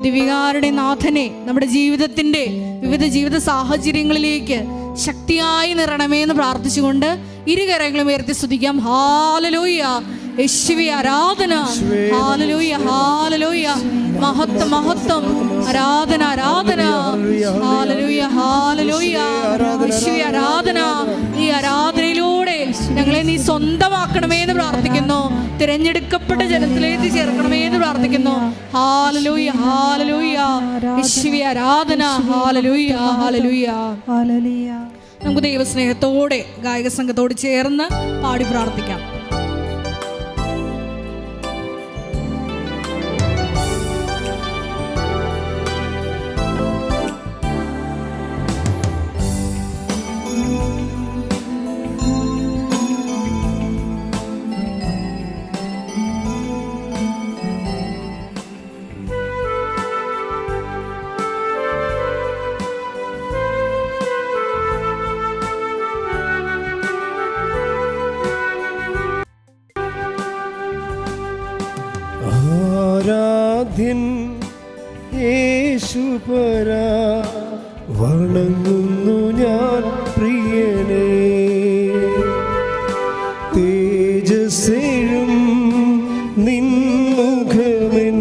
ദിവ്യകാരുടെ നാഥനെ നമ്മുടെ ജീവിതത്തിൻ്റെ വിവിധ ജീവിത സാഹചര്യങ്ങളിലേക്ക് ശക്തിയായി നിറയണമേ എന്ന് പ്രാർത്ഥിച്ചുകൊണ്ട് ഇരുകരങ്ങളും ഉയർത്തി സ്തുതിക്കാം. ഹല്ലേലൂയ, യേശുവേ ആരാധന. ഹല്ലേലൂയ, ഹല്ലേലൂയ, മഹത്വം മഹത്വം, ആരാധന ആരാധന. ഹല്ലേലൂയ, ഹല്ലേലൂയ, യേശുവേ ആരാധന. ഈ ആരാധനയിലൂടെ ഞങ്ങളെ നീ സ്വന്തമാക്കണമേ എന്ന് പ്രാർത്ഥിക്കുന്നു. തിരഞ്ഞെടുക്കപ്പെട്ട ജനത്തിലേക്ക് ചേർക്കണമേ എന്ന് പ്രാർത്ഥിക്കുന്നു. ഹല്ലേലൂയ, ഹല്ലേലൂയ, യേശുവേ ആരാധന. ഹല്ലേലൂയ, ഹല്ലേലൂയ, ഹല്ലേലൂയ. നമുക്ക് ദൈവസ്നേഹത്തോടെ ഗായക സംഘത്തോട് ചേർന്ന് പാടി പ്രാർത്ഥിക്കാം. ആരാധ്യൻ യേശുപരാ, വണങ്ങുന്നു ഞാൻ പ്രിയനേ. തേജസ്സേഴും നിൻമുഖമെൻ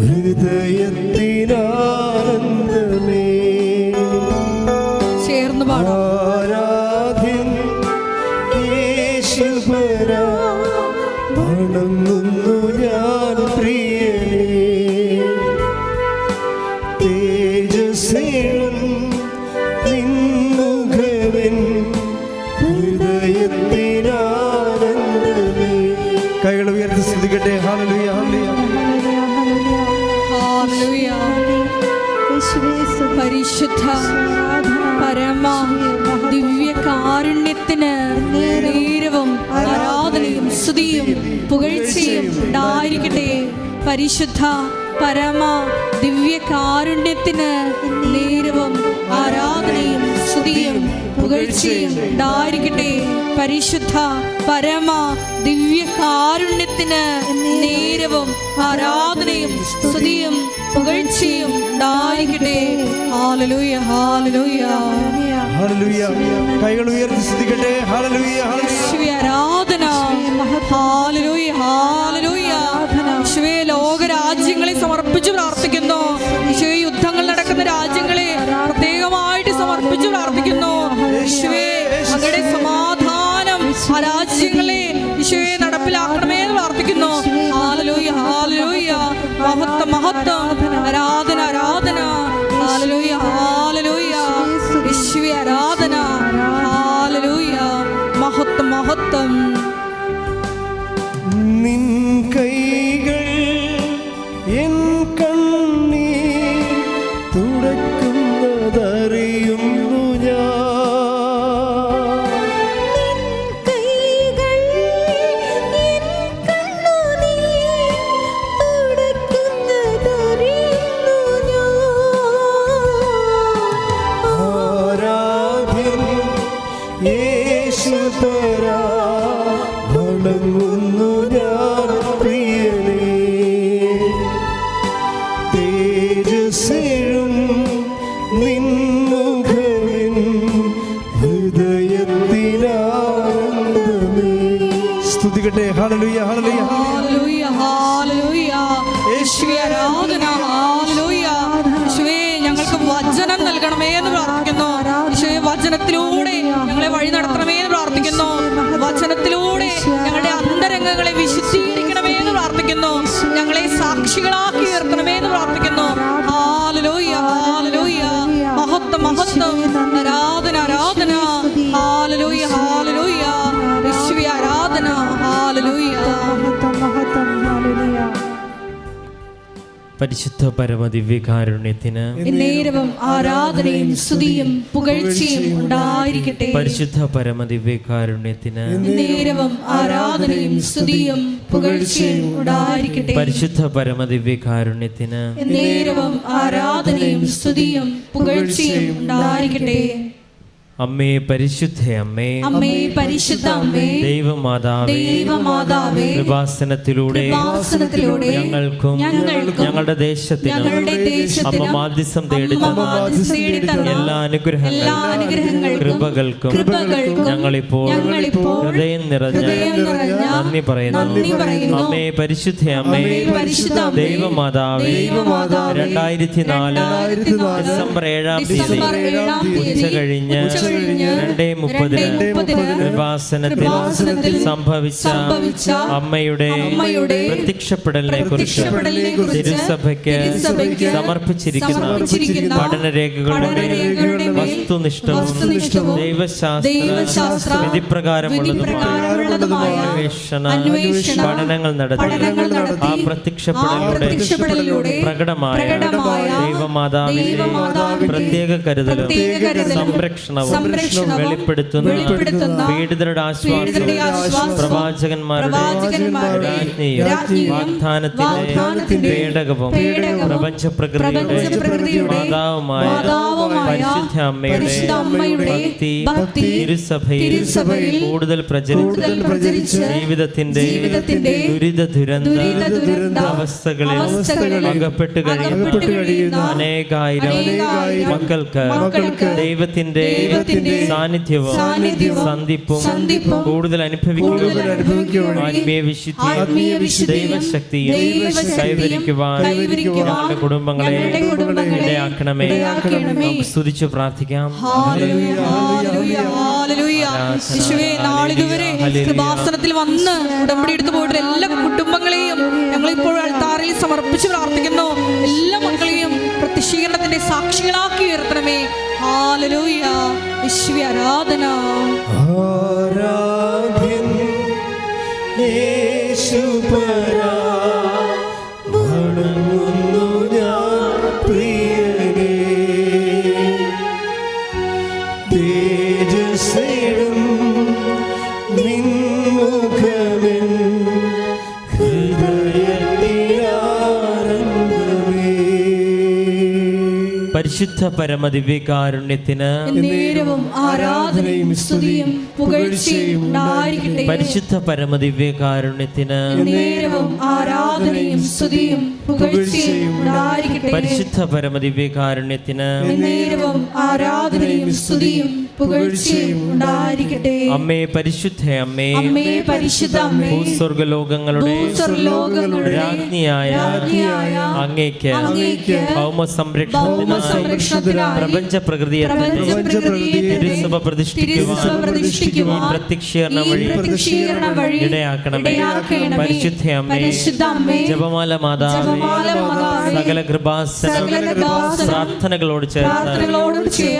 ഹൃദയത്തിനാനന്ദമേ. ചേർന്ന് പാടാം. ആരാധ്യൻ യേശുപരാ, വണങ്ങുന്നു ഞാൻ പ്രിയനേ. തേജസ്സേഴും നിൻമുഖമെൻ ഹൃദയത്തിനാനന്ദമേ. കൈകൾ ഉയർത്തി സ്തുതിക്കട്ടെ. ഹല്ലേലൂയ, ഹല്ലേലൂയ, പരിശുദ്ധ പരമ ദിവ്യകാരുണ്യത്തിന് നേരവും ആരാധനയും സ്തുതിയും പുകഴ്ചയും ഉണ്ടായിരിക്കട്ടെ. പരിശുദ്ധ പരമ ദിവ്യകാരുണ്യത്തിന് നേരവും ആരാധനയും സ്തുതിയും പുകഴ്ചയും ഉണ്ടായിരിക്കട്ടെ. പരിശുദ്ധ പരമ ദിവ്യകാരുണ്യത്തിന് നേരവും ആരാധനയും സ്തുതിയും പുകഴ്ചയും ഉണ്ടായിരിക്കട്ടെ. ഹല്ലേലൂയ, ഹല്ലേലൂയ, ഹല്ലേലൂയ. കൈകൾ ഉയർത്തി സ്തുതിക്കട്ടെ. ഹല്ലേലൂയ, യേശുവേ ആരാധന. ഹല്ലേലൂയ, ഹല്ലേലൂയ, യേശുവേ ലോകരാജ്യങ്ങളെ സമർപ്പിച്ച് പ്രാർത്ഥിക്കുന്നു. യേശുവേ യുദ്ധങ്ങൾ നടക്കുന്ന രാജ്യങ്ങളെ പ്രത്യേകമായിട്ട് സമർപ്പിച്ച് പ്രാർത്ഥിക്കുന്നു. യേശുവേ അങ്ങയുടെ സമാധാനം ആ രാജ്യങ്ങളെ യേശുവേ നടപ്പിലാക്കണമേ എന്ന് പ്രാർത്ഥിക്കുന്നു. ഹല്ലേലൂയ, ഹല്ലേലൂയ, മഹത്വം മഹത്വം, ആരാധന ആരാധന. ഹല്ലേലൂയ, ഹല്ലേലൂയ, യേശുവേ ആരാധന. ഹല്ലേലൂയ, മഹത്വം മഹത്വം. നിൻ കൈകൾ എൻ കണ്ണീർ തുടക്കുന്നതറിയുന്നു ഞാൻ. ആരാധ്യൻ യേശുപരാ, വണങ്ങുന്നു ഞാൻ പ്രിയനേ. തേജസ്സേഴും നിൻമുഖമെൻ ഹൃദയത്തിനാനന്ദമേ. സ്തുതിക്കട്ടെ. ഹല്ലേലൂയ, ഹല്ലേലൂയ, ഹല്ലേലൂയ, ഹല്ലേലൂയ, യേശുവേ ആരാധന. ഹല്ലേലൂയ, യേശുവേ ഞങ്ങൾക്ക് വചനം നൽകണമേ എന്ന് പ്രാർത്ഥിക്കുന്നു. യേശുവേ വചനത്തിലൂടെ ഞങ്ങളെ വഴി നടത്തണമേ എന്ന് പ്രാർത്ഥിക്കുന്നു. വചനത്തിലൂടെ ഞങ്ങളുടെ അന്തരംഗങ്ങളെ വിശുദ്ധീകരിക്കണമേ എന്ന് പ്രാർത്ഥിക്കുന്നു. ഞങ്ങളെ സാക്ഷികളാക്കി ഉയർത്തണമേ എന്ന് പ്രാർത്ഥിക്കുന്നു. ഹല്ലേലൂയ, ഹല്ലേലൂയ, മഹത്വം മഹത്വം, ആരാധന ആരാധന. ഹല്ലേലൂയ, ഹല്ലേലൂയ, യേശുവേ ആരാധന. ഹല്ലേലൂയ, മഹത്വം മഹത്വം, ഹല്ലേലൂയ. പരിശുദ്ധ പരമദിവ്യകാരുണ്യത്തിന് നേരവും ആരാധനയും സ്തുതിയും പുകഴ്ചയും ഉണ്ടായിരിക്കട്ടെ. പരിശുദ്ധ പരമദിവ്യകാരുണ്യത്തിന് നേരവും ആരാധനയും സ്തുതിയും പുകഴ്ചയും ഉണ്ടായിരിക്കട്ടെ. പരിശുദ്ധ പരമദിവ്യകാരുണ്യത്തിന് നേരവും ആരാധനയും സ്തുതിയും പുകഴ്ചയും ഉണ്ടായിരിക്കട്ടെ. അമ്മേ പരിശുദ്ധ അമ്മേ, അമ്മേ പരിശുദ്ധ അമ്മേ, ദൈവമാതാവേ, ദൈവമാതാവേ, കൃപാസനത്തിലൂടെ ഞങ്ങൾക്കും ഞങ്ങളുടെ ദേശത്തിനും അമ്മ മാധ്യസ്ഥം തേടിത്തന്ന എല്ലാ അനുഗ്രഹങ്ങൾക്കും കൃപകൾക്കും ഞങ്ങളിപ്പോൾ ഹൃദയം നിറഞ്ഞ നന്ദി പറയുന്നു. അമ്മേ പരിശുദ്ധ അമ്മേ, ദൈവമാതാവേ, 2004 ഡിസംബർ 7-ാം തീയതി ഉച്ച കഴിഞ്ഞ് 2:30 കൃപാസനത്തിൽ സംഭവിച്ച അമ്മയുടെ പ്രത്യക്ഷപ്പെടലിനെ കുറിച്ച് തിരുസഭയ്ക്ക് സമർപ്പിച്ചിരിക്കുന്ന പഠനരേഖകളുടെ വസ്തുനിഷ്ഠവും ദൈവശാസ്ത്ര വിധിപ്രകാരമുള്ളതുമായ അന്വേഷണ പഠനങ്ങൾ നടത്തി ആ പ്രത്യക്ഷപ്പെടലിലൂടെ പ്രകടമായ ദൈവമാതാവിന്റെ പ്രത്യേക കരുതലും സംരക്ഷണവും വെളിപ്പെടുത്തുന്ന പീഡിതരുടെ ആശ്വാസം പ്രവാചകന്മാരുടെ വാഗ്ദാനത്തിന്റെ പേടകവും പ്രപഞ്ച പ്രകൃതിയുടെ മാതാവുമായ പരിശുദ്ധ അമ്മയുടെ ഭക്തി തിരുസഭയിൽ കൂടുതൽ പ്രചരിച്ച് ജീവിതത്തിന്റെ ദുരിത അവസ്ഥകളിൽ അകപ്പെട്ട് കഴിയുന്ന അനേകായിരം മക്കൾക്ക് ദൈവത്തിന്റെ സാന്നിധ്യവും സന്ധിപ്പും കൂടുതൽ അനുഭവിക്കുകയും ആത്മീയ വിശുദ്ധി ദൈവശക്തിയും കൈവരിക്കുവാൻ ഞങ്ങളുടെ കുടുംബങ്ങളെ ഇടയാക്കണമേ. നമുക്ക് സ്തുതിച്ചു പ്രാർത്ഥിക്കാം. നാളിതുവരെ കൃപാസനത്തിൽ വന്ന് ഉടമ്പടി എടുത്തു പോയിട്ട് എല്ലാ കുടുംബങ്ങളെയും ഞങ്ങൾ ഇപ്പോൾ അൾത്താറിൽ സമർപ്പിച്ച് പ്രാർത്ഥിക്കുന്നു. എല്ലാ മക്കളെയും പ്രത്യക്ഷീകരണത്തിന്റെ സാക്ഷികളാക്കി ഉയർത്തണമേ. ഹല്ലേലൂയ. യേശുവേ ആരാധന. ആരാധ്യൻ യേശുപരാ, വണങ്ങുന്നു ഞാൻ പ്രിയനേ. തേജസ്സേടും നിൻമുഖമെൻ ഹൃദയത്തിലാനന്ദമേ. പരിശുദ്ധ പരമദിവ്യകാരുണ്യത്തിന് നേരവും ആരാധനയും സ്തുതിയും പുകഴ്ചയും ഉണ്ടായിരിക്കട്ടെ. പരിശുദ്ധ പരമദിവ്യകാരുണ്യത്തിന് നേരവും ആരാധനയും സ്തുതിയും പുകഴ്ചയും ഉണ്ടായിരിക്കട്ടെ. പരിശുദ്ധ പരമദിവ്യകാരുണ്യത്തിന് നേരവും ആരാധനയും സ്തുതിയും പുകഴ്ചയും ഉണ്ടായിരിക്കട്ടെ. അമ്മേ പരിശുദ്ധ അമ്മേ, അമ്മേ പരിശുദ്ധ അമ്മേ, ഭൂസ്വർഗലോകങ്ങളുടെ രാജ്ഞിയായ അങ്ങേക്ക് ഭൗമ സംരക്ഷണത്തിനായി പ്രപഞ്ച പ്രകൃതിയെ തിരുസഭ പ്രതിഷ്ഠിക്കുവാൻ പ്രത്യക്ഷീകരണ വഴി ഇടയാക്കണമേ. പരിശുദ്ധ അമ്മേ, ജപമാല മാതാവേ, സകല കൃപാസന പ്രാർത്ഥനകളോട് ചേർന്ന്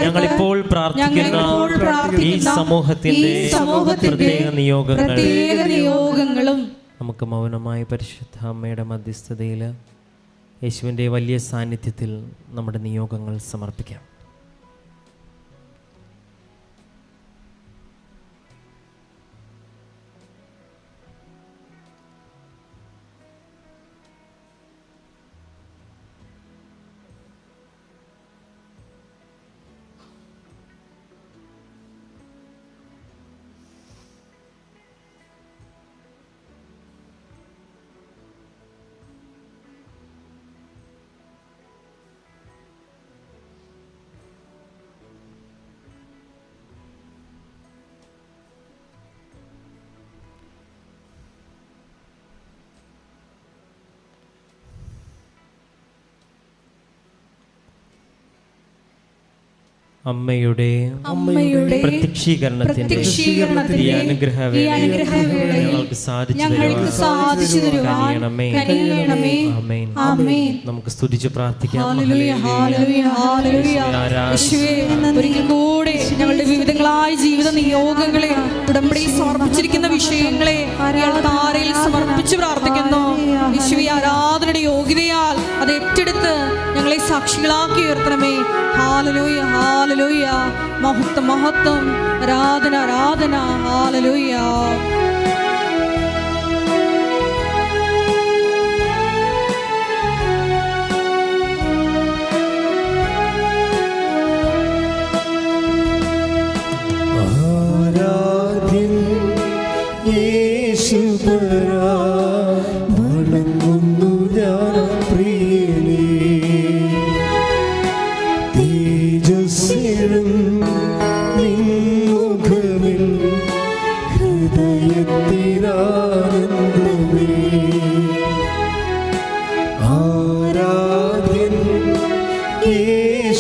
ഞങ്ങളിപ്പോൾ പ്രാർത്ഥിക്കുന്ന ഈ സമൂഹത്തിന്റെ പ്രത്യേക നിയോഗങ്ങളും നമുക്ക് മൗനമായി പരിശുദ്ധ അമ്മയുടെ മധ്യസ്ഥതയിൽ യേശുവിൻ്റെ വലിയ സാന്നിധ്യത്തിൽ നമ്മുടെ നിയോഗങ്ങൾ സമർപ്പിക്കാം. അമ്മയുടെ പ്രത്യക്ഷീകരണത്തിന്റെ ഈ അനുഗ്രഹവേള ഞങ്ങൾക്ക് സാധിച്ചു തരുവാൻ കഴിയണമേ. ആമേൻ. നമുക്ക് സ്തുതിച്ച് പ്രാർത്ഥിക്കാം. ഒരിക്കൽ കൂടെ ഞങ്ങളുടെ വിവിധങ്ങളായ ജീവിത നിയോഗങ്ങളെ ഉടമ്പടിയിൽ സമർപ്പിച്ചിരിക്കുന്ന വിഷയങ്ങളെ താരയിൽ സമർപ്പിച്ച് പ്രാർത്ഥിക്കുന്നു. യേശുവേ ആരാധനയുടെ യോഗ്യതയാൽ അത് ഏറ്റെടുത്ത് ഞങ്ങളെ സാക്ഷികളാക്കി ഉയർത്തണമേ. ഹല്ലേലൂയ, ഹല്ലേലൂയ. മഹത്വം, മഹത്വം. ആരാധന, ആരാധന. ഹല്ലേലൂയ.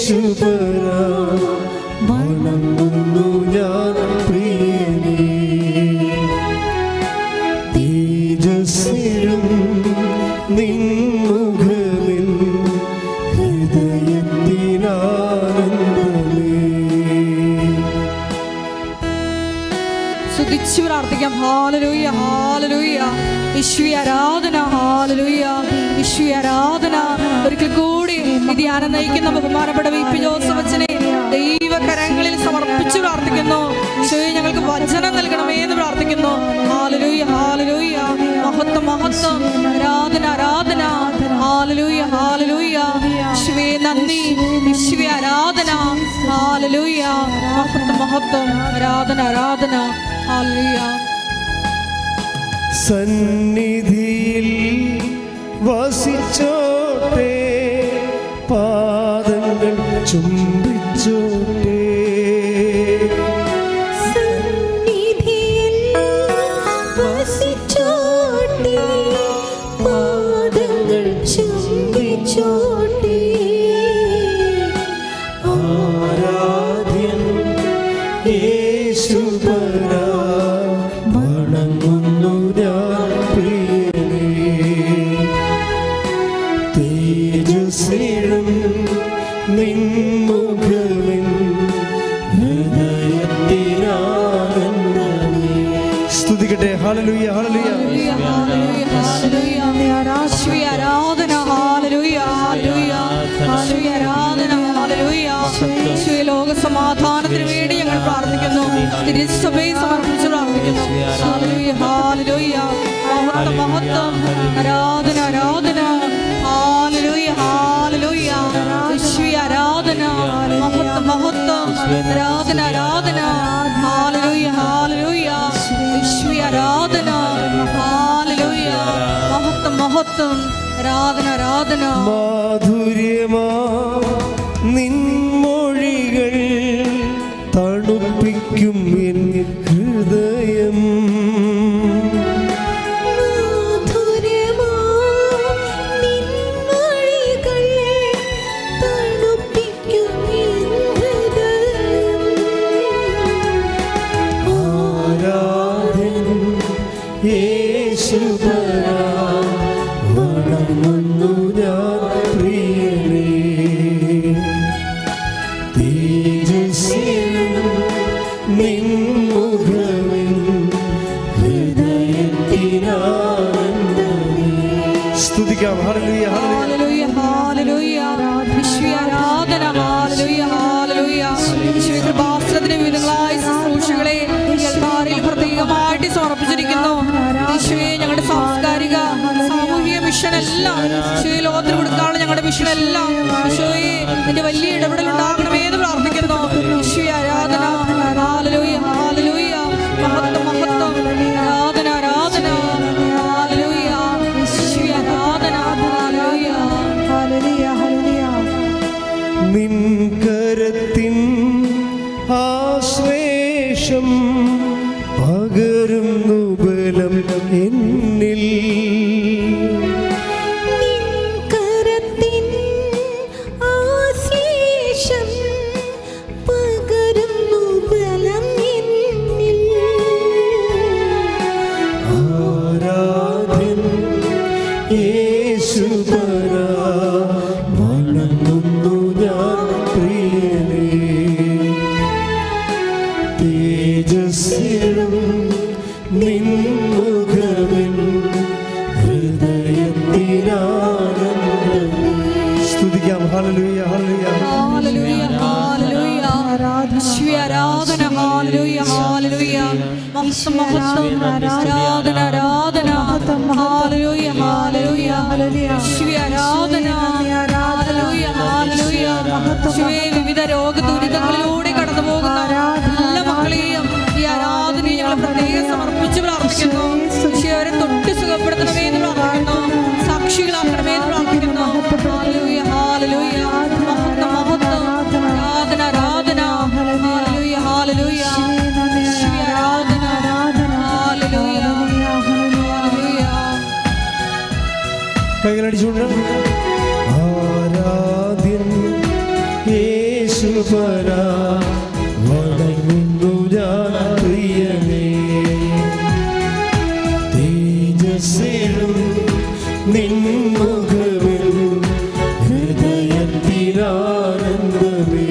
യേശുപരാ വണങ്ങുന്നു ഞാൻ പ്രിയനേ. തേജസ്സിലും നിൻമുഖമിൽ ഹൃദയത്തിനാനന്ദമേ. സ്തുതിച്ചു പ്രാർത്ഥിക്കാം. ഹല്ലേലൂയ, ഹല്ലേലൂയ. യേശുവേ ആരാധന, ഹല്ലേലൂയ. യേശുവേ ആരാധന. ഒരിക്കൽ കൂടി ഈ ധ്യാനം നയിക്കുന്ന ബഹുമാനപ്പെട്ട വി.പി. ജോസഫ് അച്ഛനെ ദൈവകരങ്ങളിൽ സമർപ്പിച്ചു പ്രാർത്ഥിക്കുന്നു. യേശുവേ ഞങ്ങൾക്ക് വചനം നൽകണമേ എന്ന് പ്രാർത്ഥിക്കുന്നു. ഹല്ലേലൂയ, ഹല്ലേലൂയ. മഹത്വം, മഹത്വം. ആരാധന, ആരാധന. ഹല്ലേലൂയ, ഹല്ലേലൂയ. യേശുവേ നന്ദി. യേശുവേ ആരാധന. ഹല്ലേലൂയ. മഹത്വം, മഹത്വം. ആരാധന, ആരാധന. ഹല്ലേലൂയ. സന്നിധിയിൽ വസിച്ചോട്ടെ, പാദങ്ങൾ ചുംബിച്ചോട്ടെ. സന്നിധിയിൽ വസിച്ചോട്ടെ, പാദങ്ങൾ ചുംബിച്ചോട്ടെ. ആരാധ്യൻ യേശുപരാ വണങ്ങുന്നു ഞാൻ പ്രിയനേ. തേജസ്സിലും നിൻമുഖമിൽ ഹൃദയത്തിനാനന്ദമേ. സ്തുതിക്കട്ടെ. ഹല്ലേലൂയ, ഹല്ലേലൂയ. യേശുവേ ആരാധന. ഹല്ലേലൂയ, ഹല്ലേലൂയ. യേശുവേ ആരാധന. ഹല്ലേലൂയ. യേശുവേ ലോക സമാധാനത്തിന് വേണ്ടി ഞങ്ങൾ പ്രാർത്ഥിക്കുന്നു. തിരുസഭയെ സമർപ്പിച്ച് പ്രാർത്ഥിക്കുന്നു. ഹല്ലേലൂയ, ഹല്ലേലൂയ. മഹത്വം, മഹത്വം. ആരാധന, ആരാധന. ഹല്ലേലൂയ, ഹല്ലേലൂയ. യേശുവേ ആരാധന. മഹത്വം, മഹത്വം. ആരാധന, ആരാധന. ഹല്ലേലൂയ, ഹല്ലേലൂയ. യേശുവേ ആരാധന. ഹല്ലേലൂയ. മഹത്വം, മഹത്വം. ആരാധന, ആരാധന. മാധുര്യമാ നിൻമൊഴികൾ തണുപ്പിക്കും എൻ ഹൃദയം. മാധുര്യമാ നിൻമൊഴികൾ തണുപ്പിക്കും എൻ ഹൃദയം. ആരാധ്യൻ യേശുപരാ വണങ്ങുന്നു ഞാൻ പ്രിയനേ. തേജസ്സിലും നിൻമുഖമിൽ ഹൃദയത്തിനാനന്ദമേ. സ്തുതിക്കാം. ഹല്ലേലൂയ, ഹല്ലേലൂയ. ഹല്ലേലൂയ, ഹല്ലേലൂയ. യേശുവേ ആരാധന. ഹല്ലേലൂയ, ഹല്ലേലൂയ. യേശുവേ കൃപാസനത്തിന്റെ വിവിധങ്ങളായ ശുശ്രൂഷകളെ ഈ അൽത്താരയിൽ പ്രത്യേകമായിട്ട് സമർപ്പിച്ചിരിക്കുന്നു. യേശുവേ ഞങ്ങളുടെ സാംസ്കാരിക സാമൂഹിക മിഷൻ എല്ലാം യേശുവേ ലോകത്തിന് കൊടുക്കാനുള്ള ഞങ്ങളുടെ മിഷൻ എല്ലാം യേശുവേ നിന്റെ വലിയ ഇടപെടൽ ഉണ്ടാകണമേ എന്ന് പ്രാർത്ഥിക്കുന്നു. യേശുവേ ആരാധന. ഹല്ലേലൂയ, ഹല്ലേലൂയ. മഹത്വം, മഹത്വം. ആരാധന, ആരാധന. ഹല്ലേലൂയ. യേശുവേ ആരാധന. ഹല്ലേലൂയ. നിൻ കരത്തിൻ ആശ്ലേഷം പകരുന്നു ബലം എന്നിൽ. നിൻ കരത്തിൻ ആശ്ലേഷം പകരുന്നു ബലം എന്നിൽ. ആരാധ്യൻ യേശുപരാ വണങ്ങുന്നു ഞാൻ പ്രിയനേ. തേജസ്സിലും നിൻമുഖമിൽ ഹൃദയത്തിനാനന്ദമേ. സ്തുതിക്കാം. ഹല്ലേലൂയ, ഹല്ലേലൂയ. ഹല്ലേലൂയ, ഹല്ലേലൂയ. യേശുവേ ആരാധന. ഹല്ലേലൂയ, ഹല്ലേലൂയ. മഹത്വം, മഹത്വം. ആരാധന, ആരാധന. ഹല്ലേലൂയ, ഹല്ലേലൂയ. യേശുവേ ആരാധന. ഹല്ലേലൂയ, ഹല്ലേലൂയ. യേശുവേ വിവിധ രോഗദുരിതങ്ങളിലൂടെ കടന്നു പോകുന്ന എല്ലാ മക്കളെയും ഈ ആരാധനയെ ഞങ്ങൾ പ്രത്യേകം സമർപ്പിച്ച് പ്രാർത്ഥിക്കുന്നു. യേശുവേ അവരെ തൊട്ട് സുഖപ്പെടുത്തണമേ എന്ന് പ്രാർത്ഥിക്കുന്നു. സാക്ഷികളാക്കണമേ എന്ന് പ്രാർത്ഥിക്കുന്നു. ഹല്ലേലൂയ, ഹല്ലേലൂയ. മഹത്വം, മഹത്വം. ആരാധന, ആരാധന. ഹല്ലേലൂയ, ഹല്ലേലൂയ. യേശുവേ ആരാധന. ഹല്ലേലൂയ, ഹല്ലേലൂയ. കൈകളടിച്ചുകൊണ്ട് ആരാധ്യൻ യേശുപരാ വണങ്ങുന്നു ഞാൻ പ്രിയനേ. തേജസ്സിലും നിൻമുഖവിൽ ഹൃദയത്തിലാനന്ദമേ.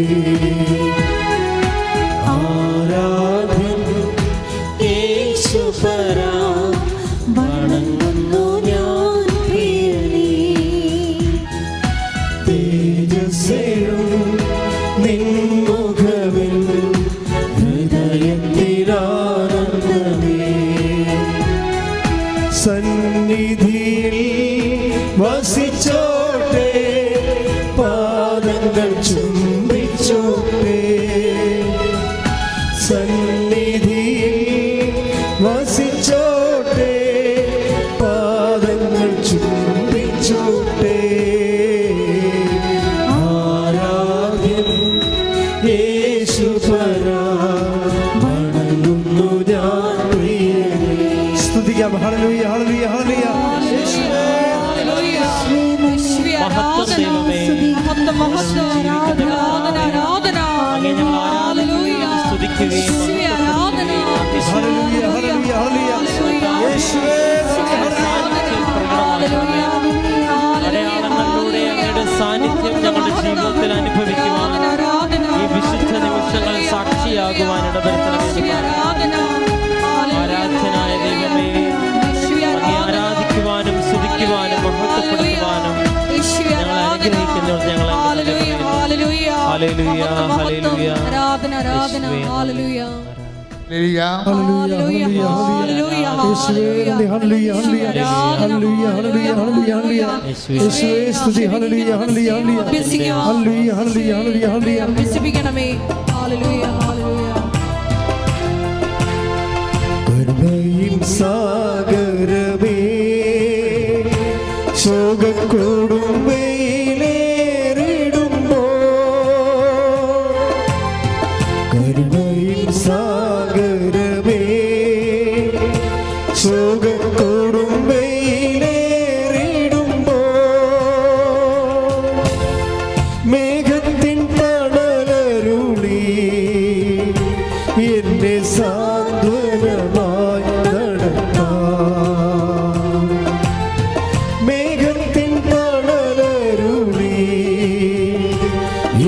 ആരാധന യേശുപരാ വണങ്ങുന്നു ഞാൻ പ്രിയനേ. തേജസ്സിലും നിൻമുഖവിൽ ഹൃദയത്തിലാനന്ദമേ. സന്നിധിയിൽ വസിച്ചോട്ടെ, പാദങ്ങൾ ചുംബിച്ചോട്ടെ. സന്നിധിയിൽ വസിച്ചോട്ടെ, പാദങ്ങൾ ചുംബിച്ചോട്ടെ. ആരാധ്യൻ യേശുപരാ വണങ്ങുന്നു ഞാൻ പ്രിയനേ. സ്തുതിക്കാം. ഹല്ലേലൂയ ഹല്ലേലൂയ ഹല്ലേലൂയ. യേശുവേ അടയാളങ്ങളിലൂടെ അങ്ങയുടെ സാന്നിധ്യം ഞങ്ങളുടെ ജീവിതത്തിൽ അനുഭവിക്കുവാൻ, ഈ വിശുദ്ധ നിമിഷങ്ങൾ സാക്ഷിയാകുവാൻ ഇടവരുത്തണമെന്ന് ആരാധനായ ദൈവമേ, അങ്ങേ ആരാധിക്കുവാനും സ്തുതിക്കുവാനും മഹത്വപ്പെടുത്തുവാനും ഞങ്ങളെ അനുഗ്രഹിക്കുന്നു. ഞങ്ങളെ ഹല്ലേലൂയ ഹല്ലേലൂയ. ആരാധന ആരാധന ഹല്ലേലൂയ. ഹല്ലേലൂയ ഹല്ലേലൂയ ഹല്ലേലൂയ. യേശുവേ ഹല്ലേലൂയ ഹല്ലേലൂയ ഹല്ലേലൂയ ഹല്ലേലൂയ ഹല്ലേലൂയ. യേശുവേ സ്തുതി. ഹല്ലേലൂയ ഹല്ലേലൂയ ഹല്ലേലൂയ ഹല്ലേലൂയ ഹല്ലേലൂയ ഹല്ലേലൂയ. അഭ്യസിപ്പിക്കണമേ. ഹല്ലേലൂയ ഹല്ലേലൂയ. കരുണയിൻ സാഗരമേ, ശോകക്കൊടുമ്പയിലേറിടുമ്പോൾ, കരുണയിൻ സാഗരമേ, ശോകക്കൊടുമ്പയിലേറിടുമ്പോൾ, മേഘത്തിൻ തണലരുളി എന്നെ സാന്ത്വനമായി നടത്താം. മേഘത്തിൻ തണലരുളി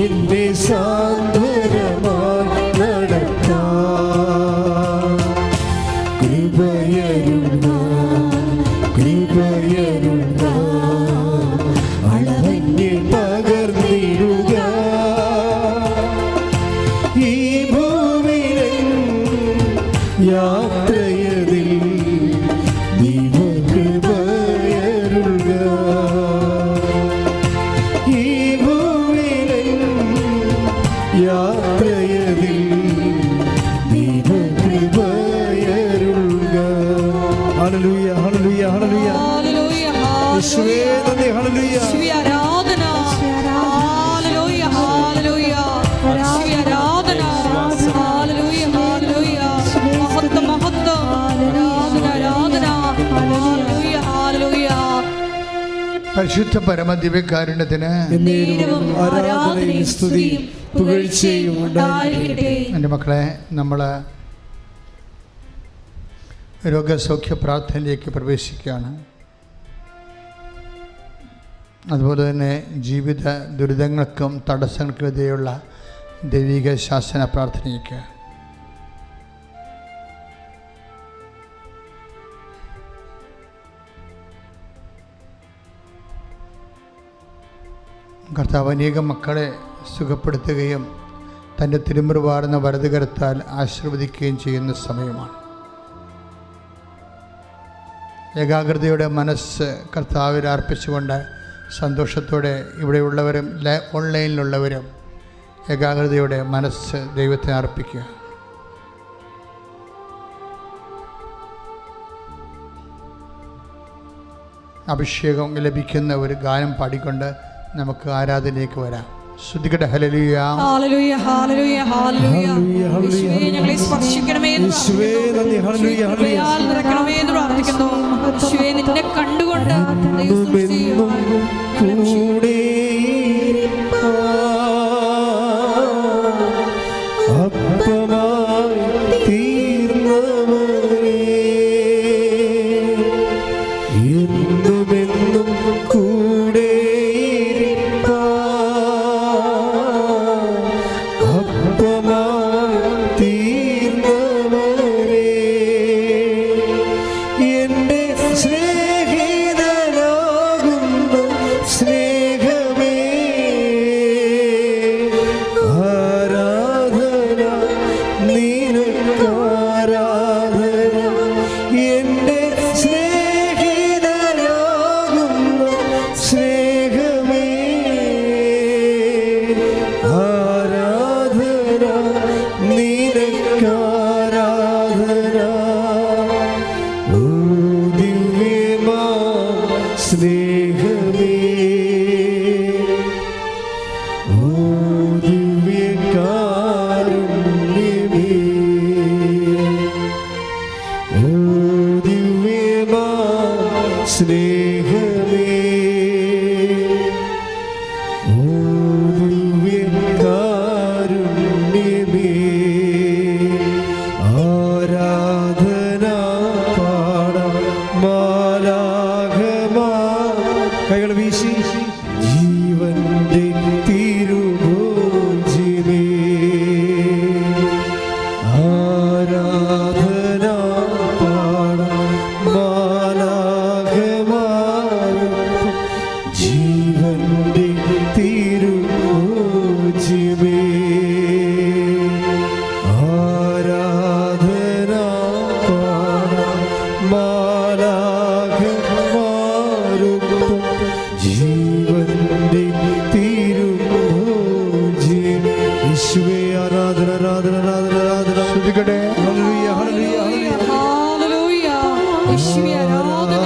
എന്നെ സാന്ത്വനമായി നടത്താം. കൃപയരുക കൃപയരുക, അളവന്നെ പകർന്നിടുക. ഈ ഭൂമിയിലെൻ യാത്രയതിൽ ദൈവകൃപയരുക. ഈ ഭൂമിയിലെൻ യാത്രയതിൽ ദൈവകൃപയരുക. ഹല്ലേലൂയ ഹല്ലേലൂയ ഹല്ലേലൂയ. ഹല്ലേലൂയ യേശുവേ നന്ദി. ഹല്ലേലൂയ. യേശുവേ ആരാധന. ഹല്ലേലൂയ ഹല്ലേലൂയ. യേശുവേ ആരാധന. ഹല്ലേലൂയ ഹല്ലേലൂയ. മഹത്വം മഹത്വം. ആരാധന ആരാധന. ഹല്ലേലൂയ ഹല്ലേലൂയ. പരിശുദ്ധ പരമദിവ്യകാരുണ്യത്തിന് എന്നേരവും ആരാധനയും സ്തുതിയും പുകഴ്ചയും ഉണ്ടായിരിക്കട്ടെ. എൻ്റെ മക്കളെ, നമ്മൾ രോഗസൗഖ്യ പ്രാർത്ഥനയിലേക്ക് പ്രവേശിക്കുകയാണ്. അതുപോലെ തന്നെ ജീവിത ദുരിതങ്ങൾക്കും തടസ്സങ്ങൾക്കുമെതിരെയുള്ള ദൈവിക ശാസന പ്രാർത്ഥനയ്ക്ക് കർത്താവ് അനേകം മക്കളെ സുഖപ്പെടുത്തുകയും തൻ്റെ തിരുമുറുവാർന്ന വലതുകരത്താൽ ആശീർവദിക്കുകയും ചെയ്യുന്ന സമയമാണ്. ഏകാഗ്രതയുടെ മനസ്സ് കർത്താവിൽ അർപ്പിച്ചുകൊണ്ട് സന്തോഷത്തോടെ ഇവിടെയുള്ളവരും ഓൺലൈനിലുള്ളവരും ഏകാഗ്രതയുടെ മനസ്സ് ദൈവത്തിന് അർപ്പിക്കുക. അഭിഷേകം ലഭിക്കുന്ന ഒരു ഗാനം പാടിക്കൊണ്ട് നമുക്ക് ആരാധനയിലേക്ക് വരാം. ശ്രുതികട ഹല്ലേലൂയ ഹല്ലേലൂയ ഹല്ലേലൂയ ഹല്ലേലൂയ. യേശുവേ ഞങ്ങളെ സ്പർശിക്കണമേ എന്ന് നിറയ്ക്കണമേ എന്ന് പ്രാർത്ഥിക്കുന്നു. യേശുവേ നിന്നെ കണ്ടുകൊണ്ട് കൂടെ ആരാധന നിനക്കാരാധന ഓ ദിവ്യമാ സ്നേഹമേ ഓ ദിവ്യകാരുണ്യമേ ഓ ദിവ്യമാ സ്നേഹമേ ഓ ദിവ്യകാരുണ്യമേ ആരാധന പാടാം മാലാഖമാ കൈകൾ വീശി ജീവന്റെ തിരുഭോജ്യമേ ആരാധന പാടാം മാലാഖമാരും ജീവന്റെ തിരുഭോജ്യമേ ആരാധന പാടാം മാലാഖമാരും ജീവന്റെ തിരുഭോജ്യമേ യേശുവേ ആരാധന ആരാധന ആരാധന ആരാധന ശ്രദ്ധിക്കട്ടെ ഹല്ലേലൂയ ഹല്ലേലൂയ ഹല്ലേലൂയ. യേശുവേ ആരാധന.